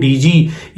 DG,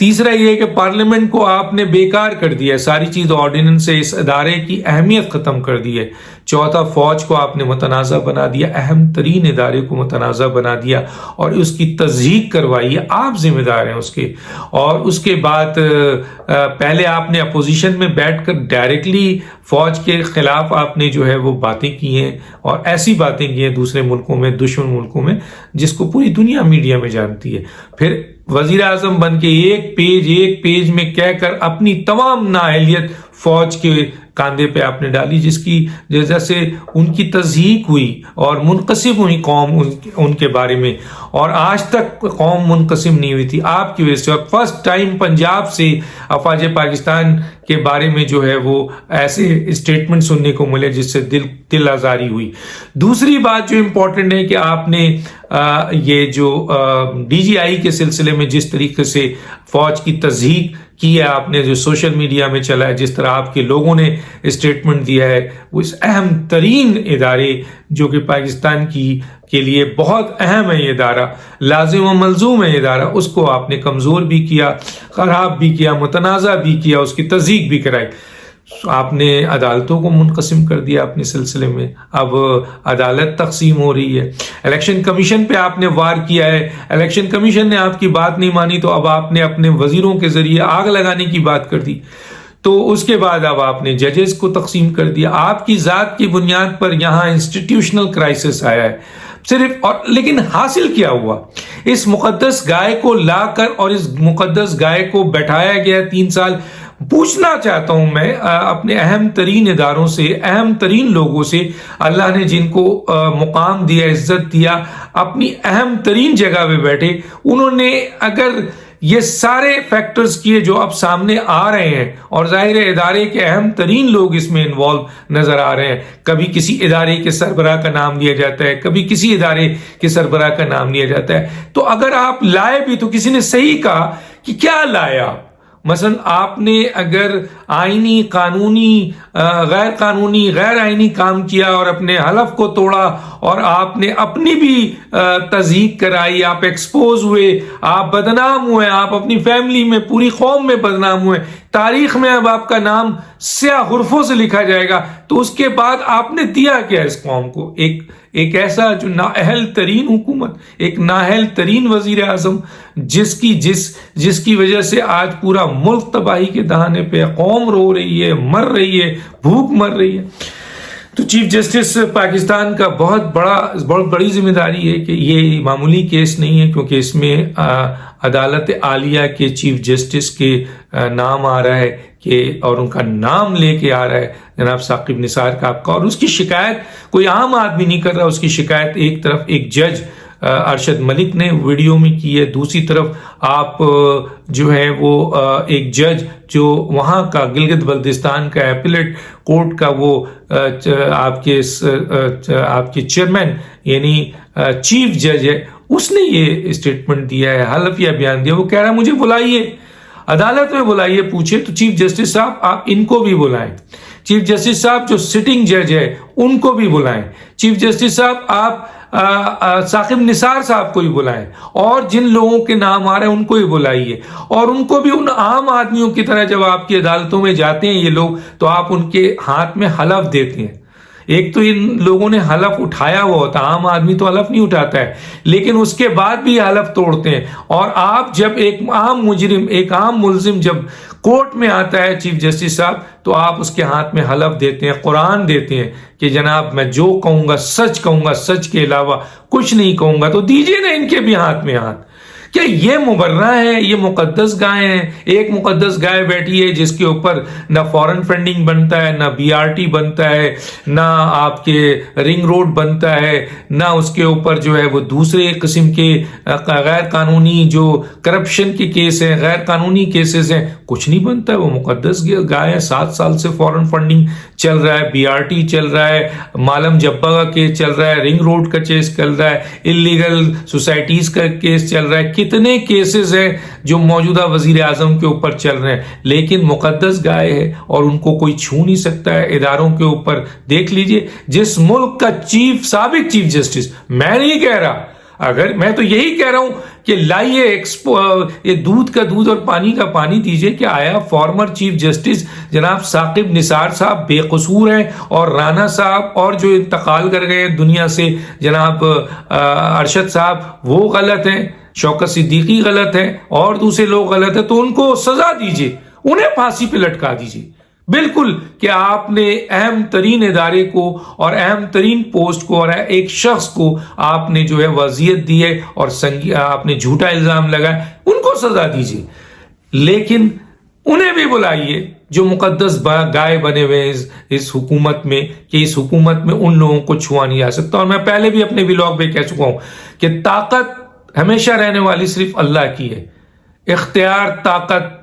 تیسرا یہ کہ پارلیمنٹ کو آپ نے بیکار کر دیا ہے، ساری چیز آرڈیننس سے اس ادارے کی اہمیت ختم کر دی ہے۔ چوتھا، فوج کو آپ نے متنازع بنا دیا، اہم ترین ادارے کو متنازع بنا دیا اور اس کی تضحیق کروائی ہے، آپ ذمہ دار ہیں اس کے۔ اور اس کے بعد پہلے آپ نے اپوزیشن میں بیٹھ کر ڈائریکٹلی فوج کے خلاف آپ نے جو ہے وہ باتیں کی ہیں، اور ایسی باتیں کی ہیں دوسرے ملکوں میں، دشمن ملکوں میں، جس کو پوری دنیا میڈیا میں جانتی ہے۔ پھر وزیر اعظم بن کے ایک پیج میں کہہ کر اپنی تمام نااہلیت فوج کے کاندھے پہ آپ نے ڈالی، جس کی وجہ سے ان کی تضحیق ہوئی اور منقسم ہوئی قوم ان کے بارے میں، اور آج تک قوم منقسم نہیں ہوئی تھی آپ کی وجہ سے۔ اور فرسٹ ٹائم پنجاب سے افواج پاکستان کے بارے میں جو ہے وہ ایسے اسٹیٹمنٹ سننے کو ملے جس سے دل آزاری ہوئی۔ دوسری بات جو امپورٹنٹ ہے کہ آپ نے یہ جو ڈی جی آئی کے سلسلے میں جس طریقے سے فوج کی تضحیق کی ہے، آپ نے جو سوشل میڈیا میں چلا ہے، جس طرح آپ کے لوگوں نے اسٹیٹمنٹ دیا ہے، وہ اس اہم ترین ادارے جو کہ پاکستان کے لیے بہت اہم ہے، یہ ادارہ لازم و ملزوم ہے، یہ ادارہ، اس کو آپ نے کمزور بھی کیا، خراب بھی کیا، متنازع بھی کیا، اس کی تضحیق بھی کرائی۔ آپ نے عدالتوں کو منقسم کر دیا اپنے سلسلے میں، اب عدالت تقسیم ہو رہی ہے۔ الیکشن کمیشن پہ آپ نے وار کیا ہے، الیکشن کمیشن نے آپ کی بات نہیں مانی تو اب آپ نے اپنے وزیروں کے ذریعے آگ لگانے کی بات کر دی۔ تو اس کے بعد اب آپ نے ججز کو تقسیم کر دیا۔ آپ کی ذات کی بنیاد پر یہاں انسٹیٹیوشنل کرائسس آیا ہے صرف، اور لیکن حاصل کیا ہوا؟ اس مقدس گائے کو لا کر اور اس مقدس گائے کو بیٹھایا گیا 3 سال۔ پوچھنا چاہتا ہوں میں اپنے اہم ترین اداروں سے، اہم ترین لوگوں سے، اللہ نے جن کو مقام دیا، عزت دیا، اپنی اہم ترین جگہ پہ بیٹھے، انہوں نے اگر یہ سارے فیکٹرز کیے جو اب سامنے آ رہے ہیں، اور ظاہر ادارے کے اہم ترین لوگ اس میں انوالو نظر آ رہے ہیں، کبھی کسی ادارے کے سربراہ کا نام لیا جاتا ہے، کبھی کسی ادارے کے سربراہ کا نام لیا جاتا ہے، تو اگر آپ لائے بھی تو کسی نے صحیح کہا کہ کیا لایا؟ مثلا آپ نے اگر آئینی، قانونی، غیر قانونی، غیر آئینی کام کیا اور اپنے حلف کو توڑا اور آپ نے اپنی بھی تضحیق کرائی، آپ ایکسپوز ہوئے، آپ بدنام ہوئے، آپ اپنی فیملی میں، پوری قوم میں بدنام ہوئے، تاریخ میں اب آپ کا نام سیاہ حرفوں سے لکھا جائے گا، تو اس کے بعد آپ نے دیا کیا اس قوم کو؟ ایک ایسا جو نااہل ترین حکومت، ایک نااہل ترین وزیر اعظم، جس کی وجہ سے آج پورا ملک تباہی کے دہانے پہ، قوم رو رہی ہے، مر رہی ہے، بھوک مر رہی ہے۔ تو چیف جسٹس پاکستان کا بہت بڑی ذمہ داری ہے کہ یہ معمولی کیس نہیں ہے، کیونکہ اس میں عدالت عالیہ کے چیف جسٹس کے نام آ رہا ہے اور ان کا نام لے کے آ رہا ہے جناب ثاقب نثار صاحب کا، اور اس کی شکایت کوئی عام آدمی نہیں کر رہا، اس کی شکایت ایک طرف ایک جج ارشد ملک نے ویڈیو میں کی ہے، دوسری طرف آپ جو ہے وہ ایک جج جو وہاں کا گلگت بلتستان کا ایپیلیٹ کورٹ کا وہ آپ کے چیئرمین یعنی چیف جج ہے، اس نے یہ اسٹیٹمنٹ دیا ہے، حلفیہ بیان دیا، وہ کہہ رہا ہے مجھے بلائیے، عدالت میں بلائیے، پوچھے۔ تو چیف جسٹس صاحب آپ ان کو بھی بلائیں، چیف جسٹس صاحب جو سٹنگ جج ہے ان کو بھی بلائیں، چیف جسٹس صاحب آپ ثاقب نثار صاحب کو ہی بلائیں، اور جن لوگوں کے نام آ رہے ہیں ان کو ہی بلائیے، اور ان کو بھی ان عام آدمیوں کی طرح جب آپ کی عدالتوں میں جاتے ہیں یہ لوگ تو آپ ان کے ہاتھ میں حلف دیتے ہیں۔ ایک تو ان لوگوں نے حلف اٹھایا ہوا ہوتا، عام آدمی تو حلف نہیں اٹھاتا ہے، لیکن اس کے بعد بھی حلف توڑتے ہیں، اور آپ جب ایک عام مجرم، ایک عام ملزم جب کورٹ میں آتا ہے چیف جسٹس صاحب، تو آپ اس کے ہاتھ میں حلف دیتے ہیں، قرآن دیتے ہیں کہ جناب میں جو کہوں گا سچ کہوں گا، سچ کے علاوہ کچھ نہیں کہوں گا۔ تو دیجئے نا ان کے بھی ہاتھ میں ہاتھ۔ کیا یہ مبرہ ہے؟ یہ مقدس گائے ہیں؟ ایک مقدس گائے بیٹھی ہے جس کے اوپر نہ فورن فنڈنگ بنتا ہے، نہ BRT بنتا ہے، نہ آپ کے رنگ روڈ بنتا ہے، نہ اس کے اوپر جو ہے وہ دوسرے قسم کے غیر قانونی جو کرپشن کے کیس ہیں، غیر قانونی کیسز ہیں، کچھ نہیں بنتا ہے۔ وہ مقدس گائے ہے، 7 سال سے فورن فنڈنگ چل رہا ہے، BRT چل رہا ہے، مالم جبہ کا کیس چل رہا ہے، رنگ روڈ کا کیس چل رہا ہے، انلیگل سوسائٹیز کا کیس چل رہا ہے، کتنے کیسز ہیں جو موجودہ وزیر اعظم کے اوپر چل رہے ہیں، لیکن مقدس گائے ہے اور ان کو کوئی چھو نہیں سکتا ہے۔ اداروں کے اوپر دیکھ لیجئے، جس ملک کا سابق چیف جسٹس، میں نہیں کہہ رہا، اگر میں تو یہی کہہ رہا ہوں کہ لائیے یہ دودھ کا دودھ اور پانی کا پانی دیجئے کہ آیا فارمر چیف جسٹس جناب ثاقب نثار صاحب بے قصور ہیں اور رانا صاحب اور جو انتقال کر گئے دنیا سے جناب ارشد صاحب وہ غلط ہیں، شوکت صدیقی غلط ہیں اور دوسرے لوگ غلط ہیں، تو ان کو سزا دیجئے، انہیں پھانسی پہ لٹکا دیجئے. بالکل کہ آپ نے اہم ترین ادارے کو اور اہم ترین پوسٹ کو اور ایک شخص کو آپ نے جو ہے وضعیت دی ہے اور آپ نے جھوٹا الزام لگایا، ان کو سزا دیجیے. لیکن انہیں بھی بلائیے جو مقدس گائے بنے ہوئے اس حکومت میں، کہ اس حکومت میں ان لوگوں کو چھوا نہیں جا سکتا. اور میں پہلے بھی اپنے ولاگ میں کہہ چکا ہوں کہ طاقت ہمیشہ رہنے والی صرف اللہ کی ہے، اختیار طاقت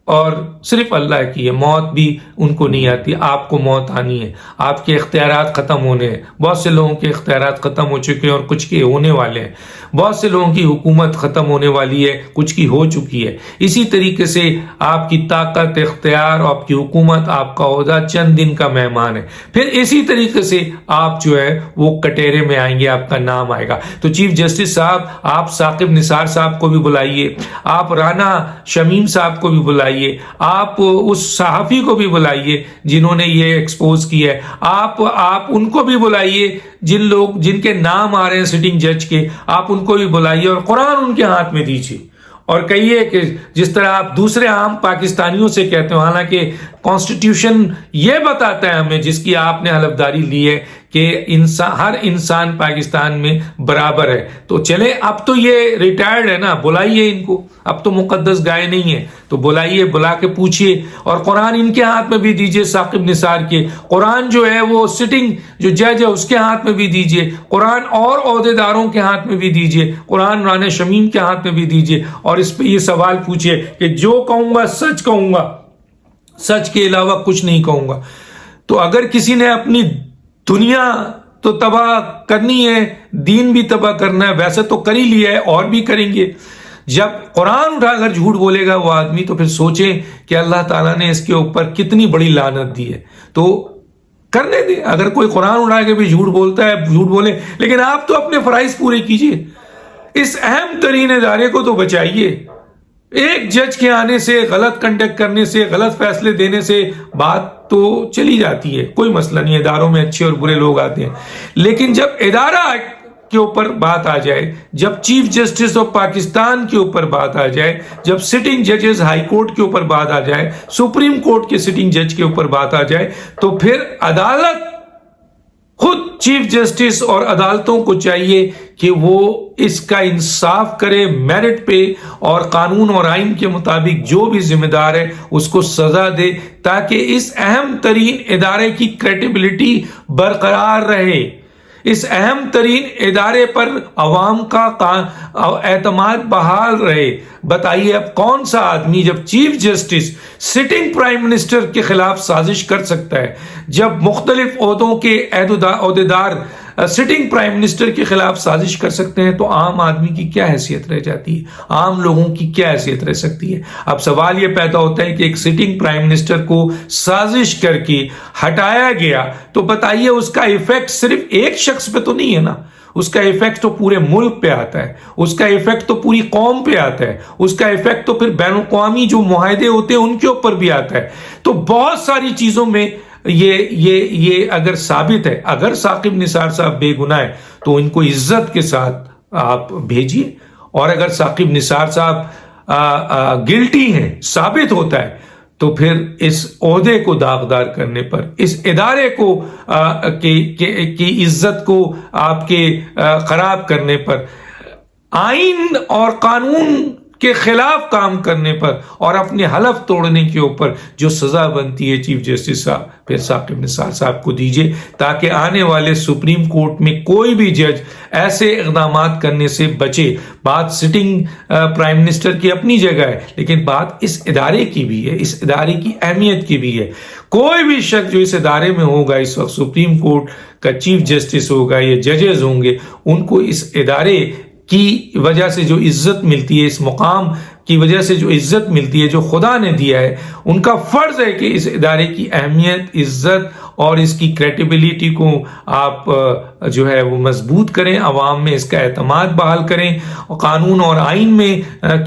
اور صرف اللہ کی ہے. موت بھی ان کو نہیں آتی، آپ کو موت آنی ہے، آپ کے اختیارات ختم ہونے ہیں. بہت سے لوگوں کے اختیارات ختم ہو چکے ہیں اور کچھ کے ہونے والے ہیں. بہت سے لوگوں کی حکومت ختم ہونے والی ہے، کچھ کی ہو چکی ہے. اسی طریقے سے آپ کی طاقت، اختیار، آپ کی حکومت، آپ کا عہدہ چند دن کا مہمان ہے. پھر اسی طریقے سے آپ جو ہے وہ کٹہرے میں آئیں گے، آپ کا نام آئے گا. تو چیف جسٹس صاحب آپ ثاقب نثار صاحب کو بھی بلائیے، آپ رانا شمیم صاحب کو بھی بلائیے، آپ اس صحافی کو بھی بلائیے جنہوں نے یہ ایکسپوز کیا ہے، آپ ان کو بھی بلائیے جن کے نام آ رہے ہیں سٹنگ جج کے، آپ ان کو بھی بلائیے اور قرآن ان کے ہاتھ میں دیجیے اور کہیے کہ جس طرح آپ دوسرے عام پاکستانیوں سے کہتے ہیں، حالانکہ کانسٹیٹیوشن یہ بتاتا ہے ہمیں، جس کی آپ نے حلفداری لی ہے، کہ ہر انسان پاکستان میں برابر ہے. تو چلے اب تو یہ ریٹائرڈ ہے نا، بلائیے ان کو، اب تو مقدس گائے نہیں ہے تو بلائیے، بلا کے پوچھیے. اور قرآن ان کے ہاتھ میں بھی دیجیے، ثاقب نثار کے قرآن جو ہے وہ سٹنگ جو جج ہے اس کے ہاتھ میں بھی دیجیے، قرآن اور عہدیداروں کے ہاتھ میں بھی دیجیے، قرآن رانا شمیم کے ہاتھ میں بھی دیجیے. اور اس پہ یہ سوال پوچھیے کہ جو کہوں گا سچ کہوں گا، سچ کے علاوہ کچھ نہیں کہوں گا. تو اگر کسی نے اپنی دنیا تو تباہ کرنی ہے، دین بھی تباہ کرنا ہے، ویسے تو کر ہی لیا ہے اور بھی کریں گے. جب قرآن اٹھا کر جھوٹ بولے گا وہ آدمی تو پھر سوچیں کہ اللہ تعالیٰ نے اس کے اوپر کتنی بڑی لعنت دی ہے. تو کرنے دیں، اگر کوئی قرآن اٹھا کے بھی جھوٹ بولتا ہے جھوٹ بولے، لیکن آپ تو اپنے فرائض پورے کیجئے. اس اہم ترین ادارے کو تو بچائیے. ایک جج کے آنے سے، غلط کنڈکٹ کرنے سے، غلط فیصلے دینے سے بات تو چلی جاتی ہے، کوئی مسئلہ نہیں، اداروں میں اچھے اور برے لوگ آتے ہیں. لیکن جب ادارہ کے اوپر بات آ جائے، جب چیف جسٹس آف پاکستان کے اوپر بات آ جائے، جب سٹنگ ججز ہائی کورٹ کے اوپر بات آ جائے، سپریم کورٹ کے سٹنگ جج کے اوپر بات آ جائے، تو پھر عدالت خود چیف جسٹس اور عدالتوں کو چاہیے کہ وہ اس کا انصاف کرے میرٹ پہ، اور قانون اور آئین کے مطابق جو بھی ذمہ دار ہے اس کو سزا دے، تاکہ اس اہم ترین ادارے کی کریڈیبلٹی برقرار رہے. اس اہم ترین ادارے پر عوام کا اعتماد بحال رہے. بتائیے اب کون سا آدمی جب chief justice sitting prime minister کے خلاف سازش کر سکتا ہے، جب مختلف عہدوں کے عہدیدار سٹنگ پرائم منسٹر کے خلاف سازش کر سکتے ہیں، تو عام آدمی کی کیا حیثیت رہ جاتی ہے، عام لوگوں کی کیا حیثیت رہ سکتی ہے. اب سوال یہ پیدا ہوتا ہے کہ ایک سٹنگ پرائم منسٹر کو سازش کر کے ہٹایا گیا، تو بتائیے اس کا ایفیکٹ صرف ایک شخص پہ تو نہیں ہے نا، اس کا ایفیکٹ تو پورے ملک پہ آتا ہے، اس کا ایفیکٹ تو پوری قوم پہ آتا ہے، اس کا ایفیکٹ تو پھر بین الاقوامی جو معاہدے ہوتے ہیں ان کے اوپر بھی آتا ہے. تو بہت ساری چیزوں میں یہ اگر ثابت ہے، اگر ثاقب نثار صاحب بے گناہ ہے تو ان کو عزت کے ساتھ آپ بھیجیے، اور اگر ثاقب نثار صاحب گلٹی ہیں، ثابت ہوتا ہے، تو پھر اس عہدے کو داغدار کرنے پر، اس ادارے کو کی عزت کو آپ کے خراب کرنے پر، آئین اور قانون کے خلاف کام کرنے پر اور اپنے حلف توڑنے کے اوپر جو سزا بنتی ہے چیف جسٹس صاحب، پھر ثاقب نثار صاحب کو دیجیے، تاکہ آنے والے سپریم کورٹ میں کوئی بھی جج ایسے اقدامات کرنے سے بچے. بات سٹنگ پرائم منسٹر کی اپنی جگہ ہے، لیکن بات اس ادارے کی بھی ہے، اس ادارے کی اہمیت کی بھی ہے. کوئی بھی شخص جو اس ادارے میں ہوگا، اس وقت سپریم کورٹ کا چیف جسٹس ہوگا یا ججز ہوں گے، ان کو اس ادارے کی وجہ سے جو عزت ملتی ہے، اس مقام کی وجہ سے جو عزت ملتی ہے جو خدا نے دیا ہے، ان کا فرض ہے کہ اس ادارے کی اہمیت، عزت اور اس کی کریڈیبلٹی کو آپ جو ہے وہ مضبوط کریں، عوام میں اس کا اعتماد بحال کریں، قانون اور آئین میں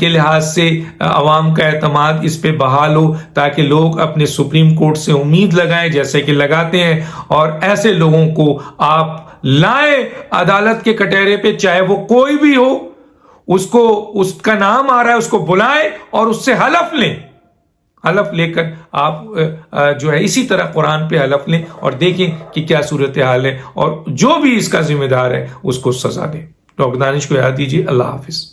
کے لحاظ سے عوام کا اعتماد اس پہ بحال ہو، تاکہ لوگ اپنے سپریم کورٹ سے امید لگائیں جیسے کہ لگاتے ہیں، اور ایسے لوگوں کو آپ لائیں عدالت کے کٹہرے پہ، چاہے وہ کوئی بھی ہو، اس کا نام آ رہا ہے، اس کو بلائیں اور اس سے حلف لیں، حلف لے کر آپ جو ہے اسی طرح قرآن پہ حلف لیں اور دیکھیں کہ کیا صورتحال ہے، اور جو بھی اس کا ذمہ دار ہے اس کو سزا دیں۔ ڈاکٹر دانش کو یاد دیجیے۔ اللہ حافظ۔